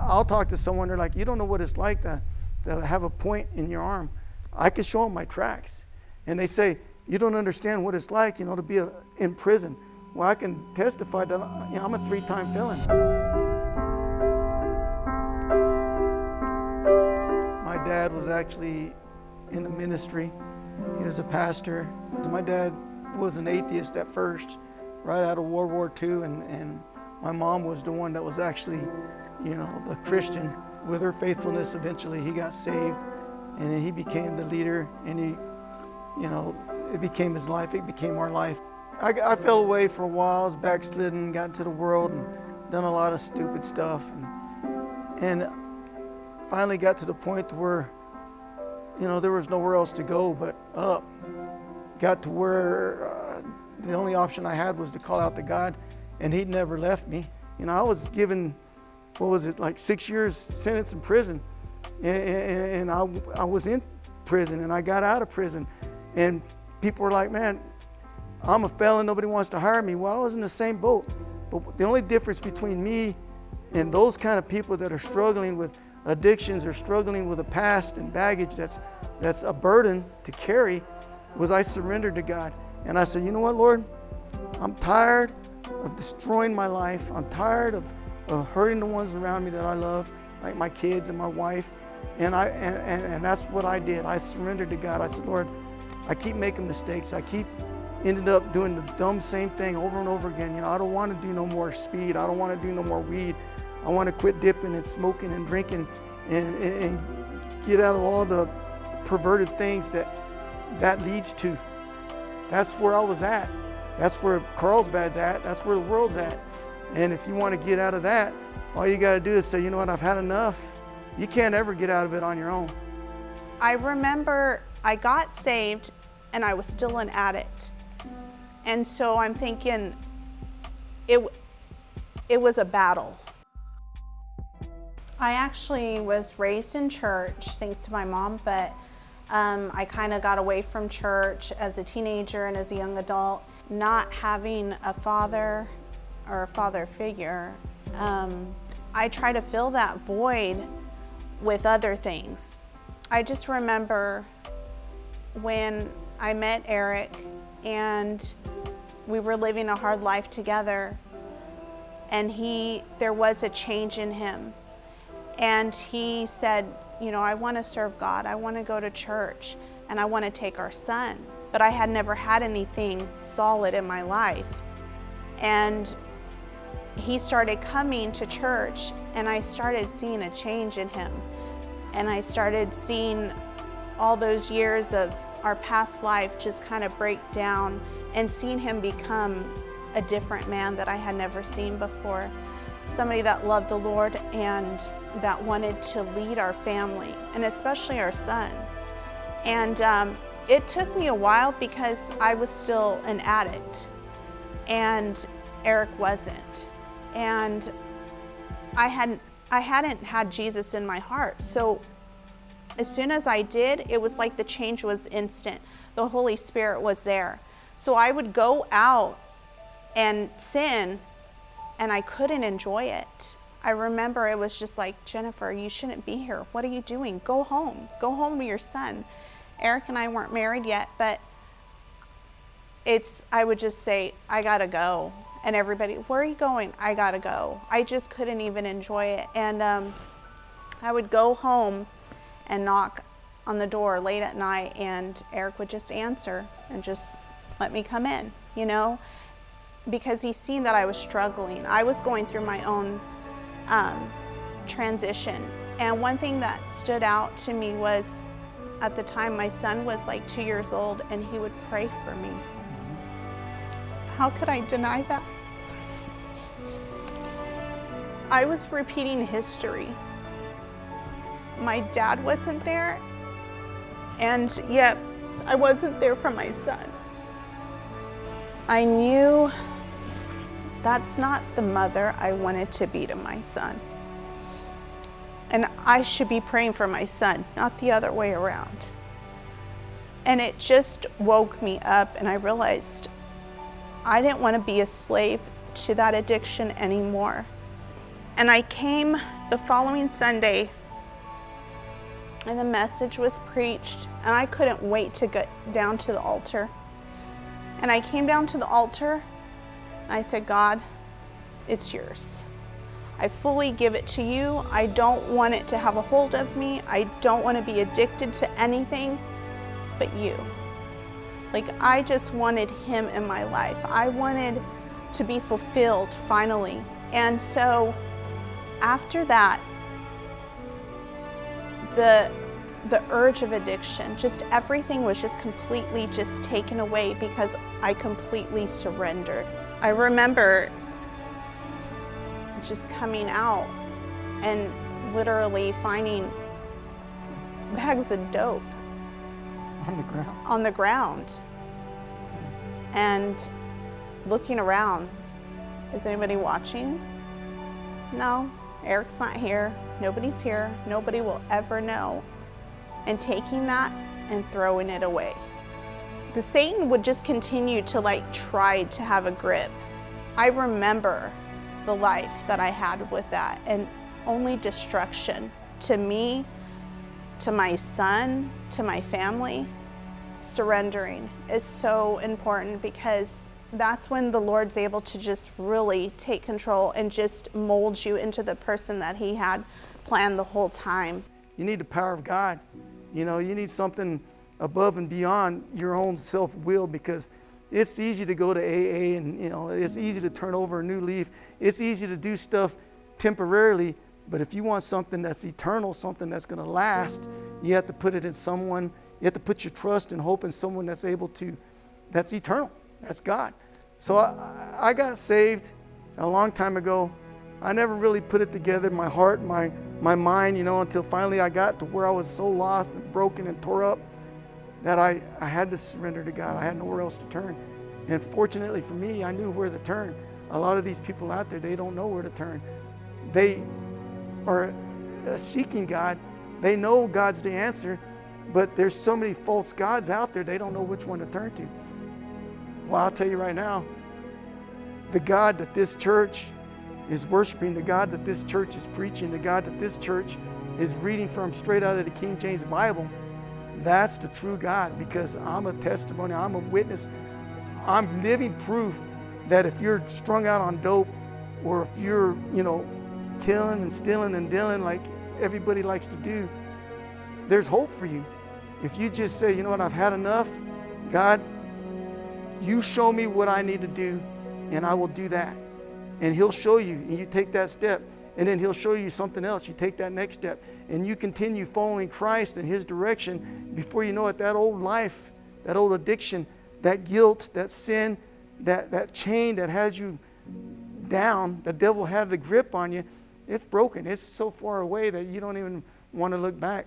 I'll talk to someone, they're like, you don't know what it's like to have a point in your arm. I can show them my tracks. And they say, you don't understand what it's like, to be in prison. Well, I can testify that I'm a 3-time felon. My dad was actually in the ministry. He was a pastor. My dad was an atheist at first, right out of World War II, and my mom was the one that was actually, the Christian. With her faithfulness, eventually he got saved, and then he became the leader, and it became his life, it became our life. I fell away for a while, I was backslidden, got into the world, and done a lot of stupid stuff, and finally got to the point where, there was nowhere else to go but up. Got to where the only option I had was to call out to God, and He'd never left me. I was given, 6 years sentence in prison, and I was in prison, and I got out of prison, and people were like, man, I'm a felon, nobody wants to hire me. Well, I was in the same boat, but the only difference between me and those kind of people that are struggling with addictions or struggling with a past and baggage that's a burden to carry was I surrendered to God. And I said, you know what, Lord? I'm tired of destroying my life. I'm tired of hurting the ones around me that I love, like my kids and my wife. And that's what I did. I surrendered to God. I said, Lord, I keep making mistakes. I keep ended up doing the dumb same thing over and over again. I don't want to do no more speed. I don't want to do no more weed. I want to quit dipping and smoking and drinking and get out of all the perverted things that leads to. That's where I was at. That's where Carlsbad's at. That's where the world's at. And if you want to get out of that, all you got to do is say, you know what, I've had enough. You can't ever get out of it on your own. I remember I got saved and I was still an addict. And so I'm thinking it was a battle. I actually was raised in church, thanks to my mom, but I kind of got away from church as a teenager and as a young adult. Not having a father or a father figure, I try to fill that void with other things. I just remember when I met Eric and we were living a hard life together, and there was a change in him. And he said, I want to serve God. I want to go to church, and I want to take our son. But I had never had anything solid in my life. And he started coming to church, and I started seeing a change in him. And I started seeing all those years of our past life just kind of break down, and seeing him become a different man that I had never seen before. Somebody that loved the Lord and that wanted to lead our family, and especially our son. And it took me a while because I was still an addict and Eric wasn't. And I hadn't had Jesus in my heart. So as soon as I did, it was like the change was instant. The Holy Spirit was there. So I would go out and sin, and I couldn't enjoy it. I remember it was just like, Jennifer, you shouldn't be here. What are you doing? Go home. Go home to your son. Eric and I weren't married yet, but I would just say, I gotta go. And everybody, where are you going? I gotta go. I just couldn't even enjoy it. And I would go home and knock on the door late at night, and Eric would just answer and just let me come in, because he's seen that I was struggling. I was going through my own transition. And one thing that stood out to me was, at the time, my son was like 2 years old, and he would pray for me. How could I deny that? I was repeating history. My dad wasn't there, and yet I wasn't there for my son. I knew that's not the mother I wanted to be to my son. And I should be praying for my son, not the other way around. And it just woke me up, and I realized I didn't want to be a slave to that addiction anymore. And I came The following Sunday, and the message was preached, and I couldn't wait to get down to the altar. And I came down to the altar, and I said, God, it's yours. I fully give it to you. I don't want it to have a hold of me. I don't want to be addicted to anything but you. Like, I just wanted him in my life. I wanted to be fulfilled finally. And so after that, the urge of addiction, just everything was just completely just taken away because I completely surrendered. I remember just coming out and literally finding bags of dope on the ground and looking around. Is anybody watching? No, Eric's not here. Nobody's here. Nobody will ever know. And taking that and throwing it away. The Satan would just continue to try to have a grip. I remember the life that I had with that, and only destruction to me, to my son, to my family. Surrendering is so important because that's when the Lord's able to just really take control and just mold you into the person that he had planned the whole time. You need the power of God. You need something above and beyond your own self-will, because it's easy to go to AA and, it's easy to turn over a new leaf. It's easy to do stuff temporarily, but if you want something that's eternal, something that's going to last, you have to put it in someone. You have to put your trust and hope in someone that's eternal. That's God. So I got saved a long time ago. I never really put it together, my heart, my mind, until finally I got to where I was so lost and broken and tore up that I had to surrender to God. I had nowhere else to turn. And fortunately for me, I knew where to turn. A lot of these people out there, they don't know where to turn. They are seeking God. They know God's the answer, but there's so many false gods out there, they don't know which one to turn to. Well, I'll tell you right now, the God that this church is worshiping, the God that this church is preaching, the God that this church is reading from straight out of the King James Bible, that's the true God, because I'm a testimony, I'm a witness, I'm living proof that if you're strung out on dope, or if you're, killing and stealing and dealing like everybody likes to do, there's hope for you. If you just say, you know what, I've had enough, God, you show me what I need to do, and I will do that. And he'll show you, and you take that step, and then he'll show you something else. You take that next step, and you continue following Christ in his direction. Before you know it, that old life, that old addiction, that guilt, that sin, that chain that has you down, the devil had the grip on you, it's broken. It's so far away that you don't even want to look back.